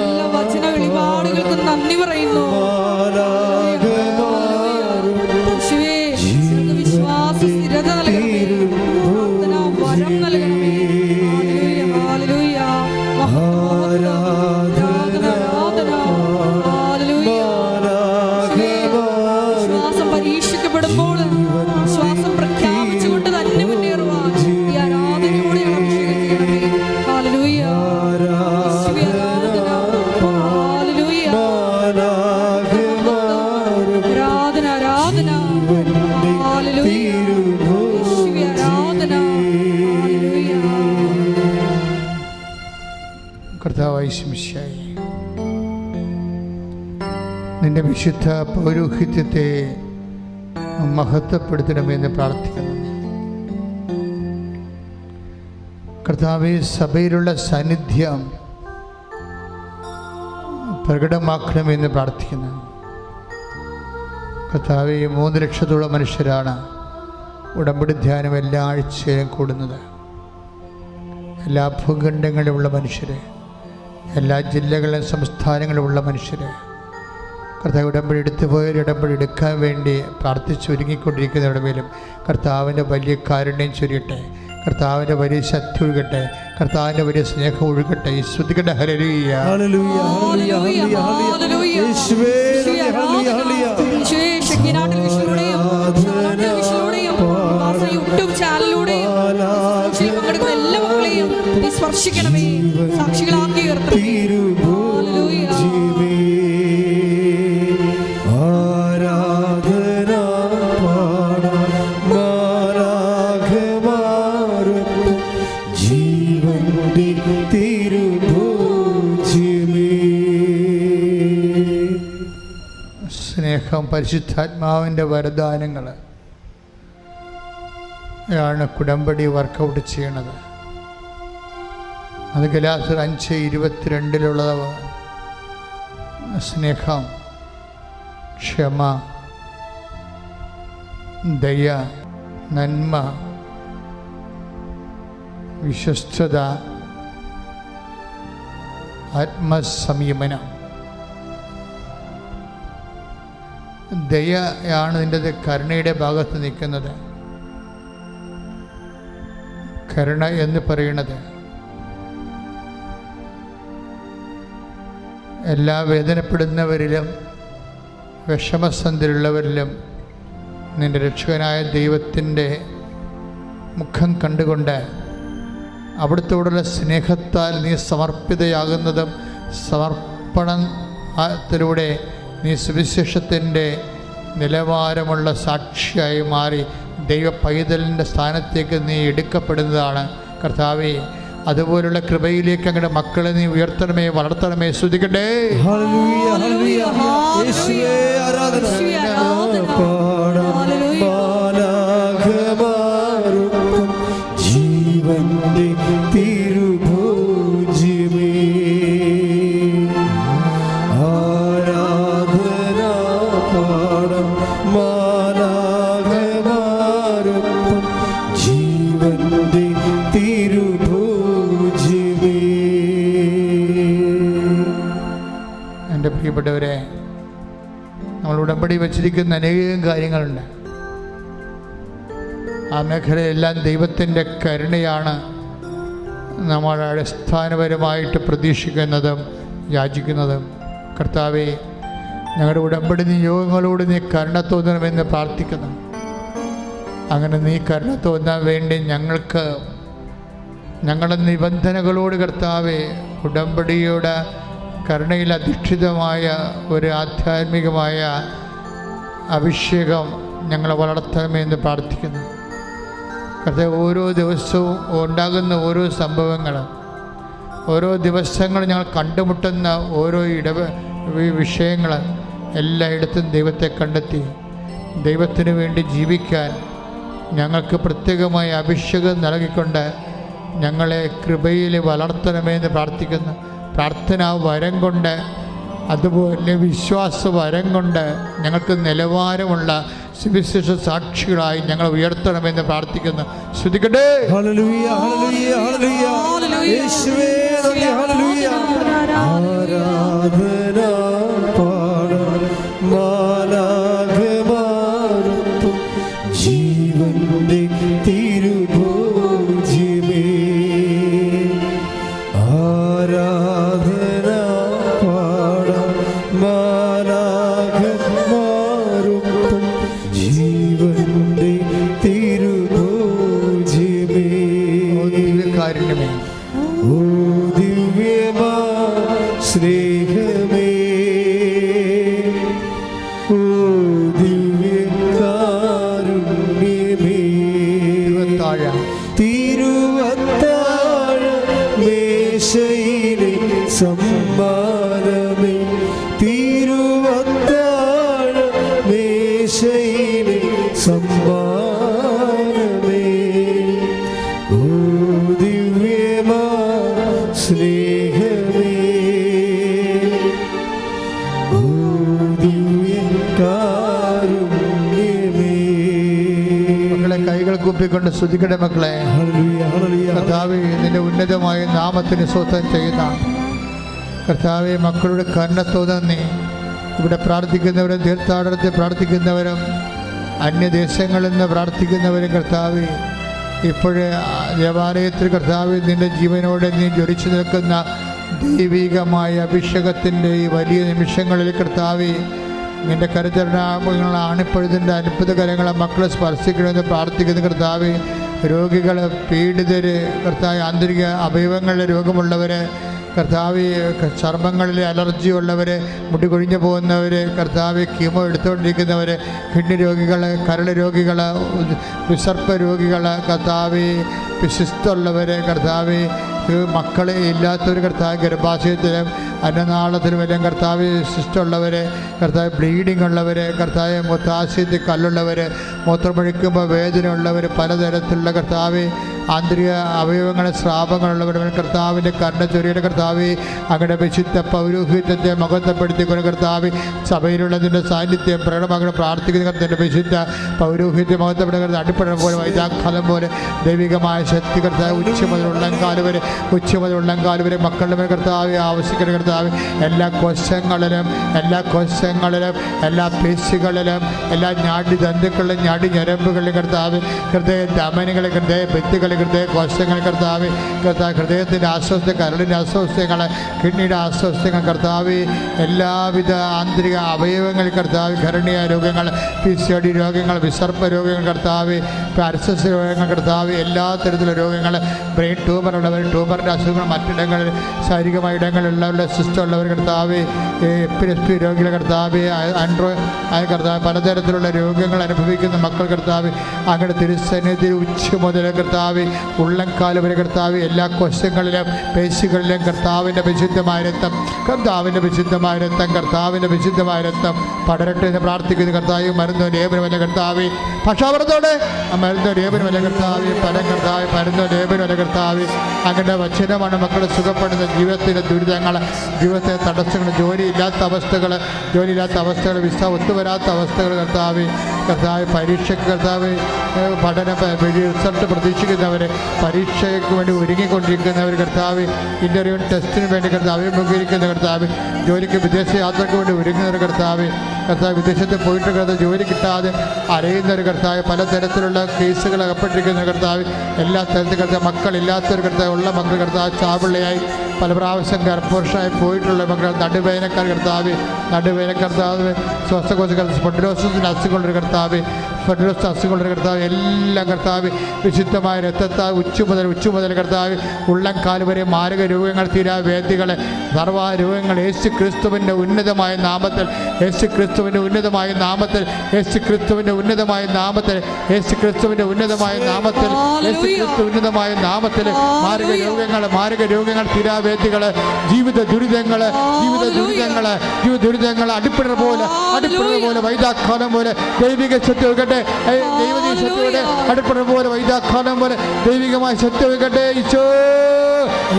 എല്ലാ വചന വെളിപാടുകൾക്കും നന്ദി പറയുന്നു. യേശുവേ, ഞങ്ങൾക്ക് വിശ്വാസ സ്ഥിരത നൽകണമേ. പ്രാർത്ഥന വരം നൽകണമേ. ഹല്ലേലൂയ, ഹല്ലേലൂയ. ആരാധന, ആരാധന. ഹല്ലേലൂയ. വിശ്വാസം പരീക്ഷിക്കപ്പെടുമ്പോൾ വിശ്വാസം പ്രഖ്യാപിച്ചുകൊണ്ട് തന്നെ മുന്നേറുവാൻ ഈ ആരാധനയോടെ അഭിഷേകം ചെയ്യണമേ. ഹല്ലേലൂയ. യേശുവേ ആരാധന. ഹല്ലേലൂയ. ആരാധന, ആരാധന. ഹല്ലേലൂയ. യേശുവേ ആരാധന. ഹല്ലേലൂയ. കർത്താവായ ശിംശായി നിന്റെ വിശുദ്ധ പൗരോഹിത്യത്തെ മഹത്വപ്പെടുത്തണമെന്ന് പ്രാർത്ഥിക്കുന്നു. കർത്താവെ, സഭയിലുള്ള സാന്നിധ്യം പ്രകടമാക്കണമെന്ന് പ്രാർത്ഥിക്കുന്നു. കർത്താവെ, 3 ലക്ഷത്തോളം മനുഷ്യരാണ് ഉടമ്പടി ധ്യാനം എല്ലാ ആഴ്ചയിലും കൂടുന്നത്. എല്ലാ ഭൂഖണ്ഡങ്ങളിലുമുള്ള മനുഷ്യർ, എല്ലാ ജില്ലകളിലും സംസ്ഥാനങ്ങളിലുമുള്ള മനുഷ്യർ കർത്താവ് ഉടമ്പടി എടുത്തു പോയവർ ഉടമ്പടി എടുക്കാൻ വേണ്ടി പ്രാർത്ഥിച്ചൊരുങ്ങിക്കൊണ്ടിരിക്കുന്നവരുടെ മേലും കർത്താവിൻ്റെ വലിയ കാരുണ്യം ചൊരിയട്ടെ, കർത്താവിൻ്റെ വലിയ ശക്തി ഒഴുകട്ടെ, കർത്താവിൻ്റെ വലിയ സ്നേഹം ഒഴുകട്ടെ. ശ്രുതിക്കട്ടെ. ഹല്ലേലൂയ ഹല്ലേലൂയ ഹല്ലേലൂയ ഹല്ലേലൂയ യേശുവേ ഹല്ലേലൂയ ഹല്ലേലൂയ യേശുവേ, ഷെക്കിനാ ടെലിവിഷനിലൂടെയും ഷാലോം ടെലിവിഷനിലൂടെയും മാസ യൂട്യൂബ് ചാനലിലൂടെയും സാക്ഷിയിൽ പങ്കെടുക്കുന്ന എല്ലാ മക്കളെയും നീ സ്പർശിക്കണമേ, സാക്ഷികളാക്കി ഉയർത്തണമേ. ഹല്ലേലൂയ. ആരാധന പാടാം മാലാഖമാരും ജീവന്റെ തിരുഭോജ്യമേ. സ്നേഹം, പരിശുദ്ധാത്മാവിൻ്റെ വരദാനങ്ങൾ ആണ് ഉടമ്പടി വർക്കൗട്ട് ചെയ്യണത്. അത് ഗലാത്യർ 5:22 സ്നേഹം, ക്ഷമ, ദയ, നന്മ, വിശ്വസ്തത, ആത്മസംയമനം. ദയയാണ് ഇതിൻ്റെ കരുണയുടെ ഭാഗത്ത് നിൽക്കുന്നത്. കരുണ എന്ന് പറയുന്നത് എല്ലാ വേദനപ്പെടുന്നവരിലും വിഷമസന്ധിയിലുള്ളവരിലും നിൻ്റെ രക്ഷകനായ ദൈവത്തിൻ്റെ മുഖം കണ്ടുകൊണ്ട് അവിടുത്തോടുള്ള സ്നേഹത്താൽ നീ സമർപ്പിതയാകുന്നതും സമർപ്പണത്തിലൂടെ നീ സുവിശേഷത്തിൻ്റെ നിലവാരമുള്ള സാക്ഷിയായി മാറി ദൈവ പൈതലിൻ്റെ സ്ഥാനത്തേക്ക് നീ എടുക്കപ്പെടുന്നതാണ്. കർത്താവേ, അതുപോലുള്ള കൃപയിലേക്ക് അങ്ങയുടെ മക്കളെ നീ ഉയർത്തണമേ, വളർത്തണമേ. സ്തുതിക്കട്ടെ. ഹല്ലേലൂയ ഹല്ലേലൂയ യേശുവേ ആരാധന പാടാം മാലാഖമാരും ജീവന്റെ തിരുഭോജ്യമേ. ആരാധന പാടാം മാലാഖമാരും പ്രിയപ്പെട്ടവരെ, നമ്മൾ ഉടമ്പടി വച്ചിരിക്കുന്ന അനേകം കാര്യങ്ങളുണ്ട്. ആ മേഖലയെല്ലാം ദൈവത്തിൻ്റെ കരുണയാണ് നമ്മൾ അടിസ്ഥാനപരമായിട്ട് പ്രതീക്ഷിക്കുന്നതും യാചിക്കുന്നതും. കർത്താവേ, ഞങ്ങളുടെ ഉടമ്പടി നിയോഗങ്ങളോട് നീ കരുണ തോന്നണമെന്ന് പ്രാർത്ഥിക്കുന്നു. അങ്ങനെ നീ കരുണ തോന്നാൻ വേണ്ടി ഞങ്ങളുടെ നിബന്ധനകളോട് കർത്താവേ, ഉടമ്പടിയുടെ കരുണയിൽ അധിഷ്ഠിതമായ ഒരു ആധ്യാത്മികമായ അഭിഷേകം ഞങ്ങളെ വളർത്തണമെന്ന് പ്രാർത്ഥിക്കുന്നു. കർത്താവ്, ഓരോ ദിവസവും ഉണ്ടാകുന്ന ഓരോ സംഭവങ്ങൾ, ഓരോ ദിവസങ്ങൾ ഞങ്ങൾ കണ്ടുമുട്ടുന്ന ഓരോ വിഷയങ്ങൾ എല്ലായിടത്തും ദൈവത്തെ കണ്ടെത്തി ദൈവത്തിന് വേണ്ടി ജീവിക്കാൻ ഞങ്ങൾക്ക് പ്രത്യേകമായ അഭിഷേകം നൽകിക്കൊണ്ട് ഞങ്ങളെ കൃപയിൽ വളർത്തണമെന്ന് പ്രാർത്ഥിക്കുന്നു. പ്രാർത്ഥന വരം കൊണ്ട്, അതുപോലെ വിശ്വാസ വരം കൊണ്ട് ഞങ്ങൾക്ക് നിലവാരമുള്ള സുവിശേഷ സാക്ഷികളായി ഞങ്ങൾ ഉയർത്തണമെന്ന് പ്രാർത്ഥിക്കുന്നു. ശ്രദ്ധിക്കട്ടെ. ഹല്ലേലൂയ, ഹല്ലേലൂയ, ഹല്ലേലൂയ. യേശുവേ നന്ദി. ഹല്ലേലൂയ. ആരാധന പാടാൻ മാലാഖമാർക്കും ജീവന്റെ തിരുഭോജ്യമേ. ആരാധന പാടാൻ മാലാഖമാർക്കും ജീവന്റെ തിരുഭോജ്യമേ. കാരുണ്യമേ, ഓ ദിവ്യമാ സ്നേഹമേ, ഓ ദിവ്യകാരുണ്യമേ, തിരുവത്താഴ മേശയിലെ സമ്മാനമേ, തിരുവത്താഴ മേശയിലെ സമ്മാനമേ, ഓ ദിവ്യമാ സ്നേഹമേ, ഓ ദിവ്യകാരുണ്യമേ. മക്കളെ, കൈകൾ കൂപ്പിക്കൊണ്ട് സ്തുതിക്കട്ടെ മക്കളെ. Hallelujah, hallelujah. കർത്താവേ, നിന്റെ ഉന്നതമായ നാമത്തിന് സ്വസ്ഥം ചെയ്യുന്ന കർത്താവെ, മക്കളുടെ കരുണ തോന്നി ഇവിടെ പ്രാർത്ഥിക്കുന്നവരും തീർത്ഥാടനത്തിൽ പ്രാർത്ഥിക്കുന്നവരും അന്യദേശങ്ങളിൽ നിന്ന് പ്രാർത്ഥിക്കുന്നവരും കർത്താവെ, ഇപ്പോഴേ ദേവാലയത്തിൽ കർത്താവെ നിന്റെ ജീവനോടെ നീ ജ്വലിച്ചു നിൽക്കുന്ന ദൈവികമായ അഭിഷേകത്തിൻ്റെ ഈ വലിയ നിമിഷങ്ങളിൽ കർത്താവെ, നിന്റെ കരുതരണങ്ങളാണ് ഇപ്പോഴതിൻ്റെ അത്ഭുതകരങ്ങളെ മക്കളെ സ്പർശിക്കണമെന്ന് പ്രാർത്ഥിക്കുന്ന കർത്താവെ. രോഗികൾ, പീഡിതർ, കർത്താവ് ആന്തരിക അവയവങ്ങളിലെ രോഗമുള്ളവർ, കർത്താവ് ചർമ്മങ്ങളിൽ അലർജി ഉള്ളവർ, മുടി കൊഴിഞ്ഞു പോകുന്നവർ, കർത്താവ് കീമോ എടുത്തുകൊണ്ടിരിക്കുന്നവർ, കിഡ്നി രോഗികൾ, കരൾ രോഗികൾ, വിസർപ്പ രോഗികൾ, കർത്താവ് വിശിഷ്ടമുള്ളവർ, കർത്താവ് മക്കളെ ഇല്ലാത്തവർ, കർത്താവ് ഗർഭാശയത്തിലും അന്നനാളത്തിലും എല്ലാം കർത്താവ് ശിഷ്ടമുള്ളവർ, കർത്താവ് ബ്ലീഡിംഗ് ഉള്ളവർ, കർത്താവ് മൂത്രാശയത്തിൽ കല്ലുള്ളവർ, മൂത്രമൊഴിക്കുമ്പോൾ വേദന ഉള്ളവർ, പലതരത്തിലുള്ള കർത്താവ് ആന്തരിക അവയവങ്ങളെ സ്രാവങ്ങളുള്ളവർ, കർത്താവിൻ്റെ കരുണ ചൊരിയുടെ കർത്താവ് അങ്ങയുടെ വിശുദ്ധ പൗരോഹിത്യത്തെ മഹത്വപ്പെടുത്തിക്കൊണ്ട് കർത്താവ് സഭയിലുള്ളതിൻ്റെ സാന്നിധ്യം പ്രകടമാകണം പ്രാർത്ഥിക്കുന്ന കർത്താവിൻ്റെ വിശുദ്ധ പൗരോഹിത്യം മഹത്വപ്പെടുന്ന അടിപ്പടം പോലെ വൈദാഖലം പോലെ ദൈവികമായ ശക്തി കർത്താവ് ഉച്ച മുതൽ ഉള്ളംകാല് വരെ മക്കളുടെ കർത്താവ് ആവശ്യിക്കുന്ന കർത്താവ് എല്ലാ കോശങ്ങളിലും എല്ലാ പേശികളിലും എല്ലാ നാഡ്യതന്തുക്കളിലും ഞരമ്പുകളിലും കർത്താവ് ഹൃദയ ധമനികളെ, ഹൃദയ ഭിത്തികളെ, ഹൃദയ കോശങ്ങൾ കർത്താവ് ഹൃദയത്തിൻ്റെ അസ്വസ്ഥ, കരളിൻ്റെ അസ്വസ്ഥങ്ങൾ, കിഡ്നിയുടെ അസ്വസ്ഥങ്ങൾ കർത്താവ്, എല്ലാവിധ ആന്തരിക അവയവങ്ങൾ കർത്താവ്, ഘരണീയ രോഗങ്ങൾ, PCOD രോഗങ്ങൾ, വിസർപ്പ രോഗങ്ങൾ കർത്താവ്, പാരസസ് രോഗങ്ങൾ കർത്താവ്, എല്ലാ തരത്തിലുള്ള രോഗങ്ങൾ, ബ്രെയിൻ ട്യൂമറുള്ളവർ, ട്യൂമറിൻ്റെ അസുഖങ്ങൾ, മറ്റിടങ്ങളിൽ ശാരീരികമായ ഇടങ്ങളിലുള്ളവരുടെ സിസ്റ്റമുള്ളവർ കർത്താവ്, എപ്പിലെസ്പി രോഗികളെ കർത്താവ്, കർത്താവ് പലതരത്തിലുള്ള രോഗങ്ങൾ അനുഭവിക്കുന്ന മക്കൾ കർത്താവ് അങ്ങയുടെ തിരുസന്നിധിയിൽ ഉച്ച മുതൽ കർത്താവ് ഉള്ളംകാല് വരെ കർത്താവ് എല്ലാ കോശങ്ങളിലും പേശികളിലും കർത്താവിൻ്റെ വിശുദ്ധമായ രക്തം പടരട്ടെ എന്ന് പ്രാർത്ഥിക്കുന്ന കർത്താവ്. മരുന്നോ ലേപനമല്ല കർത്താവ്, പക്ഷാപുറത്തോടെ മരുന്നോ ലേപനമല്ല കർത്താവ്, പരം കർത്താവ് മരുന്നോ ലേപനമല്ല കർത്താവ്. അങ്ങനെ വചനമാണ് മക്കളെ സുഖപ്പെടുന്ന ജീവിതത്തിൻ്റെ ദുരിതങ്ങൾ, ജീവിതത്തിലെ തടസ്സങ്ങൾ, ജോലിയില്ലാത്ത അവസ്ഥകൾ, വിസ ഒത്തുവരാത്ത അവസ്ഥകൾ കർത്താവ്, പരീക്ഷയ്ക്ക് കർത്താവ് പഠന റിസൾട്ട് പ്രതീക്ഷിക്കുന്നവർ ഒരുങ്ങിക്കൊണ്ടിരിക്കുന്നവർ, പരീക്ഷയ്ക്ക് വേണ്ടി ഒരുങ്ങിക്കൊണ്ടിരിക്കുന്നവർ കർത്താവ്, ഇൻ്റർവ്യൂവിന് ടെസ്റ്റിന് വേണ്ടി കർത്താവ് അഭിമുഖീകരിക്കുന്ന കർത്താവ്, ജോലിക്ക് വിദേശ യാത്രയ്ക്ക് വേണ്ടി ഒരുങ്ങുന്നവർ കർത്താവ്, വിദേശത്ത് പോയിട്ട് കർത്താവ് ജോലി കിട്ടാതെ അറിയുന്നൊരു കർത്താവ്, പലതരത്തിലുള്ള കേസുകൾ അകപ്പെട്ടിരിക്കുന്ന കർത്താവ്, എല്ലാ തരത്തിൽ കർത്താവ്, മക്കളില്ലാത്തൊരു കർത്താവ്, ഉള്ള മക്കൾ കർത്താവ് ചാപിള്ളയായി പല പ്രാവശ്യം ഗർഭവർഷമായി പോയിട്ടുള്ള മക്കൾ, നടുവേദനക്കാർ കർത്താവ്, ശ്വാസകോശ സ്പോണ്ടിലോസിൻ്റെ അസുഖമുള്ളൊരു കർത്താവ്, സ്പോണ്ടിലോസിസ് അസുഖമുള്ളൊരു കർത്താവ്, എല്ലാം കർത്താവ് വിശുദ്ധമായ രക്തത്താൽ ഉച്ചു മുതൽ കർത്താവ് ഉള്ളംകാൽ വരെ മാരക രോഗങ്ങൾ, തീരാവേദികൾ, സർവ്വ രോഗങ്ങൾ യേശു ക്രിസ്തുവിൻ്റെ ഉന്നതമായ നാമത്തിൽ, യേശു ക്രിസ്തുവിൻ്റെ ഉന്നതമായ നാമത്തിൽ, യേശു ക്രിസ്തുവിൻ്റെ ഉന്നതമായ നാമത്തിൽ, യേശു ക്രിസ്തുവിൻ്റെ ഉന്നതമായ നാമത്തിൽ, യേശു ക്രിസ്തു ഉന്നതമായ നാമത്തിൽ മാരക രോഗങ്ങൾ, തീരാവേദികൾ, ജീവിത ദുരിതങ്ങൾ അടിപ്പിടർ പോലെ വൈദാഖാലം പോലെ ദൈവിക ശക്തി വെക്കട്ടെ, ദൈവീയ ശക്തി വെക്കട്ടെ, അടിപ്പിടർ പോലെ വൈദാഖാലം പോലെ ദൈവികമായ ശക്തി വെക്കട്ടെ. ഈശോ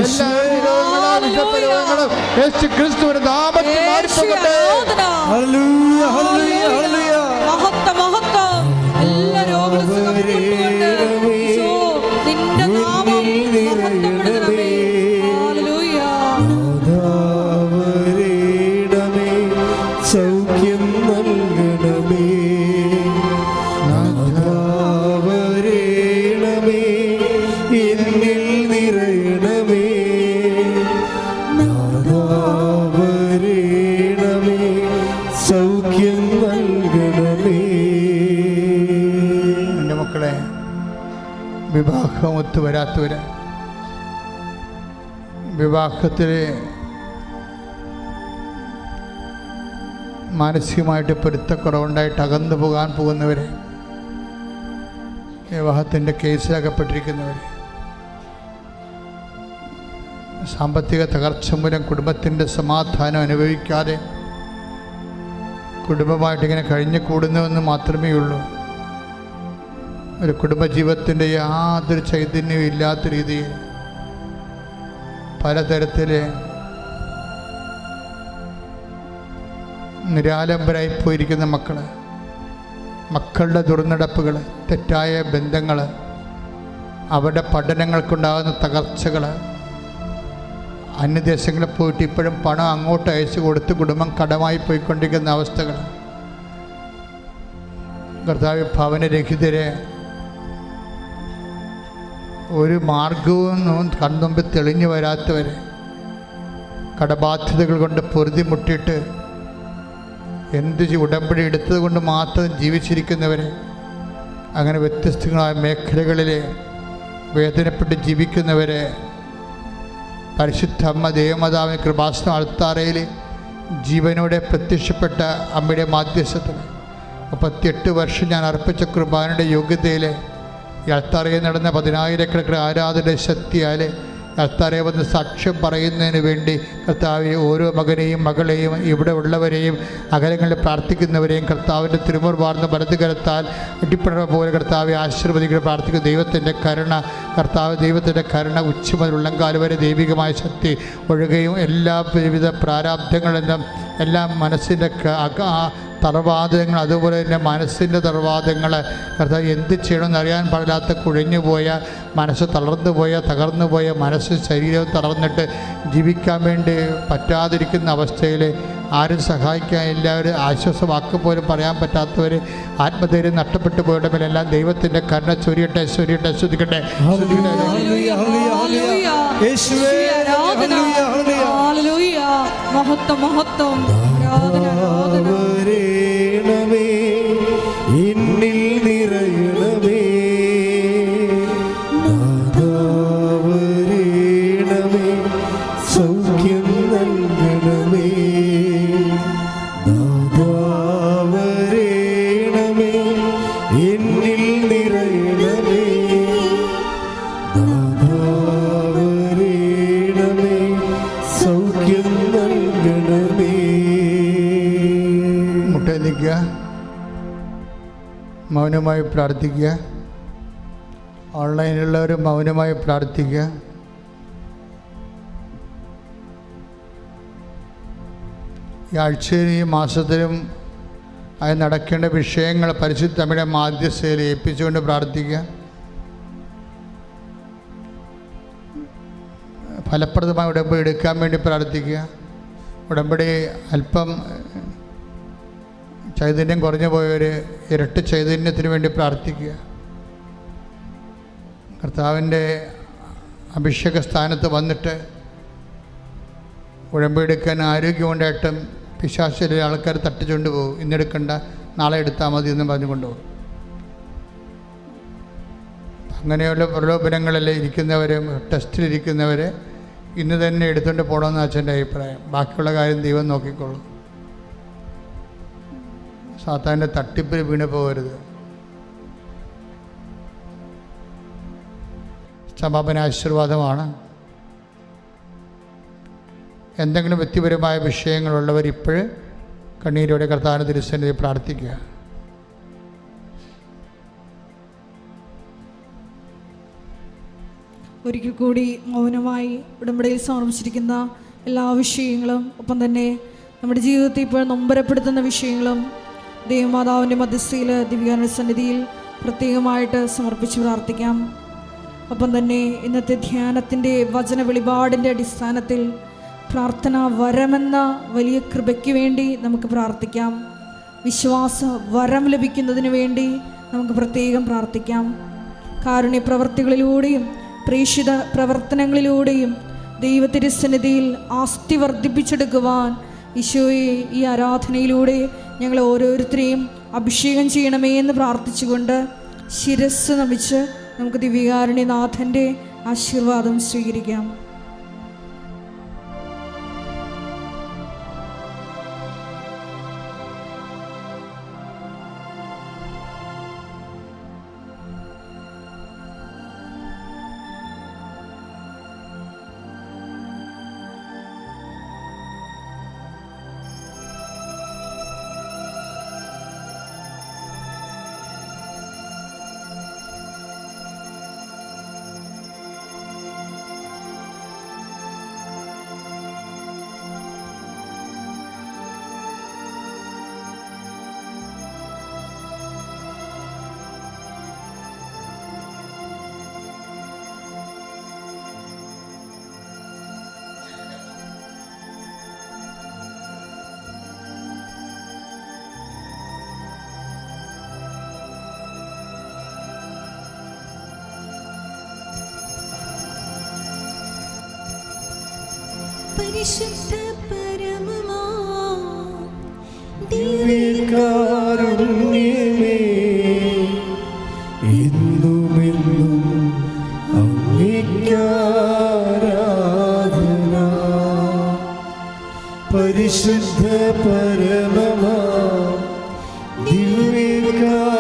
എല്ലാ രോഗങ്ങളും യേശു ക്രിസ്തുവിന്റെ നാമത്തിൽ മാറിപ്പോകട്ടെ. ഹല്ലേലൂയ, ഹല്ലേലൂയ, ഹല്ലേലൂയ. മഹത്വം എല്ലാ രോഗങ്ങളും ഈശോ നിന്റെ നാമം മഹത്വപ്പെടുത്തണമേ. ഹല്ലേലൂയ. നാഥാവരേണമേ, സൗഖ്യം നൽകണമേ. നാഥാവരേണമേ, എന്നിൽ നിറയണമേ. നാഥാവരേണമേ, സൗഖ്യം നൽകണമേ. എൻ്റെ മക്കളെ, വിവാഹം ഒത്തുവരാത്തവർ, വിവാഹത്തിൽ മാനസികമായിട്ട് പൊരുത്തക്കുറവുണ്ടായിട്ട് അകന്നു പോകാൻ പോകുന്നവർ, വിവാഹത്തിൻ്റെ കേസിലകപ്പെട്ടിരിക്കുന്നവർ, സാമ്പത്തിക തകർച്ച മൂലം കുടുംബത്തിൻ്റെ സമാധാനം അനുഭവിക്കാതെ കുടുംബമായിട്ടിങ്ങനെ കഴിഞ്ഞു കൂടുന്നുവെന്ന് മാത്രമേ ഉള്ളൂ. ഒരു കുടുംബജീവിതത്തിൻ്റെ യാതൊരു ചൈതന്യവും ഇല്ലാത്ത രീതിയിൽ പലതരത്തിൽ നിരാലംബരായി പോയിരിക്കുന്ന മക്കളുടെ ദുർനടപ്പുകൾ, തെറ്റായ ബന്ധങ്ങൾ, അവരുടെ പഠനങ്ങൾക്കുണ്ടാകുന്ന തകർച്ചകൾ, അന്യദേശങ്ങളിൽ പോയിട്ട് ഇപ്പോഴും പണം അങ്ങോട്ട് അയച്ചു കൊടുത്ത് കുടുംബം കടമായി പോയിക്കൊണ്ടിരിക്കുന്ന അവസ്ഥകൾ, കർത്താവ് ഭവനരഹിതരെ, ഒരു മാർഗവും കൺമുമ്പിൽ തെളിഞ്ഞു വരാത്തവർ, കടബാധ്യതകൾ കൊണ്ട് പൊറുതിമുട്ടിയിട്ട് ഉടമ്പടി എടുത്തത് കൊണ്ട് മാത്രം ജീവിച്ചിരിക്കുന്നവർ, അങ്ങനെ വ്യത്യസ്തങ്ങളായ മേഖലകളിൽ വേദനപ്പെട്ട് ജീവിക്കുന്നവരെ പരിശുദ്ധ അമ്മ ദേവമാതാവിന് കൃപാസന അൾത്താരയിൽ ജീവനോടെ പ്രത്യക്ഷപ്പെട്ട അമ്മയുടെ മാധ്യസ്ഥത്തിൽ 38 വർഷം ഞാൻ അർപ്പിച്ച കുർബാനയുടെ യോഗ്യതയിൽ ഈ അൾത്താരയിൽ നടന്ന 10,000 ആരാധന ശക്തിയാൽ കർത്താവെ വന്ന് സാക്ഷ്യം പറയുന്നതിന് വേണ്ടി കർത്താവെ ഓരോ മകനെയും മകളെയും ഇവിടെ ഉള്ളവരെയും അകലങ്ങളിൽ പ്രാർത്ഥിക്കുന്നവരെയും കർത്താവിൻ്റെ തിരുമുറിവാർന്ന വലതുകരത്താൽ അടിപ്പിട പോലെ കർത്താവെ ആശീർവദിക്കുന്ന പ്രാർത്ഥിക്കുന്ന ദൈവത്തിൻ്റെ കരുണ, കർത്താവ് ദൈവത്തിൻ്റെ കരുണ ഉച്ച മുതൽ ഉള്ളംകാല് വരെ ദൈവികമായ ശക്തി ഒഴുകുകയും എല്ലാ വിവിധ പ്രാരാബ്ധങ്ങളിൽ നിന്നും എല്ലാ മനസ്സിൻ്റെ തറവാദങ്ങൾ, അതുപോലെ തന്നെ മനസ്സിൻ്റെ തറവാദങ്ങൾ കർത്താവ് എന്ത് ചെയ്യണമെന്ന് അറിയാൻ പാടില്ലാത്ത കുഴഞ്ഞുപോയ മനസ്സ്, തകർന്നുപോയ മനസ്സ്, ശരീരവും തളർന്നിട്ട് ജീവിക്കാൻ വേണ്ടി പറ്റാതിരിക്കുന്ന അവസ്ഥയിൽ ആരും സഹായിക്കാൻ എല്ലാവരും ആശ്വാസവാക്ക് പോലും പറയാൻ പറ്റാത്തവർ, ആത്മധൈര്യം നഷ്ടപ്പെട്ടു പോയുടെ മേലെല്ലാം ദൈവത്തിൻ്റെ കരുണ ചൊരിയട്ടെ ശ്രദ്ധിക്കട്ടെ. എന്നിൽ നിറയണമേ, നാഥാവരേണമേ, സൗഖ്യം നൽകണമേ, നാഥാവരേണമേ, എന്നിൽ നിറയണമേ, നാഥാവരേണമേ, സൗഖ്യം നൽകണമേ. മുട്ടേലിക്കുക, മൗനമായി പ്രാർത്ഥിക്കുക. ഓൺലൈനിലുള്ളവർ മൗനമായി പ്രാർത്ഥിക്കുക. ഈ ആഴ്ചയിലും ഈ മാസത്തിലും അത് നടക്കേണ്ട വിഷയങ്ങൾ പരിശുദ്ധ അമ്മയുടെ മാധ്യസ്ഥയിൽ ഏൽപ്പിച്ചുകൊണ്ട് പ്രാർത്ഥിക്കുക. ഫലപ്രദമായ ഉടമ്പടി എടുക്കാൻ വേണ്ടി പ്രാർത്ഥിക്കുക. ഉടമ്പടി അല്പം ചൈതന്യം കുറഞ്ഞു പോയവർ ഇരട്ടി ചൈതന്യത്തിന് വേണ്ടി പ്രാർത്ഥിക്കുക. കർത്താവിൻ്റെ അഭിഷേക സ്ഥാനത്ത് വന്നിട്ട് ഉടമ്പടി എടുക്കാൻ ആരോഗ്യമുണ്ടായിട്ടും പിശാചിലെ ആൾക്കാർ തട്ടിച്ചുകൊണ്ട് പോകും. ഇന്നെടുക്കണ്ട, നാളെ എടുത്താൽ മതി എന്ന് പറഞ്ഞുകൊണ്ടുപോകും. അങ്ങനെയുള്ള പ്രലോഭനങ്ങളിൽ ഇരിക്കുന്നവരും ടെസ്റ്റിലിരിക്കുന്നവർ ഇന്ന് തന്നെ എടുത്തുകൊണ്ട് പോകണമെന്ന് അച്ഛൻ്റെ അഭിപ്രായം. ബാക്കിയുള്ള കാര്യം ദൈവം നോക്കിക്കോളും. സാത്താൻ്റെ തട്ടിപ്പിൽ വീണ് പോകരുത്. സമാപന ആശീർവാദമാണ്. എന്തെങ്കിലും വ്യക്തിപരമായ വിഷയങ്ങളുള്ളവർ ഇപ്പോഴും കണ്ണീരോടെ കർത്താവിൻ്റെ തിരുസന്നിധിയിൽ പ്രാർത്ഥിക്കുക. ഒരിക്കൽ കൂടി മൗനമായി ഉടമ്പടിയിൽ സമർപ്പിച്ചിരിക്കുന്ന എല്ലാ വിഷയങ്ങളും, ഒപ്പം തന്നെ നമ്മുടെ ജീവിതത്തിൽ ഇപ്പോൾ നൊമ്പരപ്പെടുത്തുന്ന വിഷയങ്ങളും ദൈവമാതാവിൻ്റെ മധ്യസ്ഥയിൽ ദിവ്യകാരുണ്യ സന്നിധിയിൽ പ്രത്യേകമായിട്ട് സമർപ്പിച്ച് പ്രാർത്ഥിക്കാം. ഒപ്പം തന്നെ ഇന്നത്തെ ധ്യാനത്തിൻ്റെ വചന വെളിപാടിൻ്റെ അടിസ്ഥാനത്തിൽ പ്രാർത്ഥന വരമെന്ന വലിയ കൃപയ്ക്ക് വേണ്ടി നമുക്ക് പ്രാർത്ഥിക്കാം. വിശ്വാസ വരം ലഭിക്കുന്നതിന് വേണ്ടി നമുക്ക് പ്രത്യേകം പ്രാർത്ഥിക്കാം. കാരുണ്യ പ്രവർത്തികളിലൂടെയും പ്രേക്ഷിത പ്രവർത്തനങ്ങളിലൂടെയും ദൈവത്തിരുസന്നിധിയിൽ ആസ്തി വർദ്ധിപ്പിച്ചെടുക്കുവാൻ ഈശോയെ ഈ ആരാധനയിലൂടെ ഞങ്ങൾ ഓരോരുത്തരെയും അഭിഷേകം ചെയ്യണമേ എന്ന് പ്രാർത്ഥിച്ചുകൊണ്ട് ശിരസ് നമിച്ച് നമുക്ക് ദിവ്യകാരുണ്യനാഥൻ്റെ ആശീർവാദം സ്വീകരിക്കാം. പരിശുദ്ധ പരമമാ ദിവ്യകാരുണ്യമേ, എന്നുമെന്നും അങ്ങേയ്ക്കാരാധന. പരിശുദ്ധ പരമമാ ദിവ്യകാരുണ്യമേ,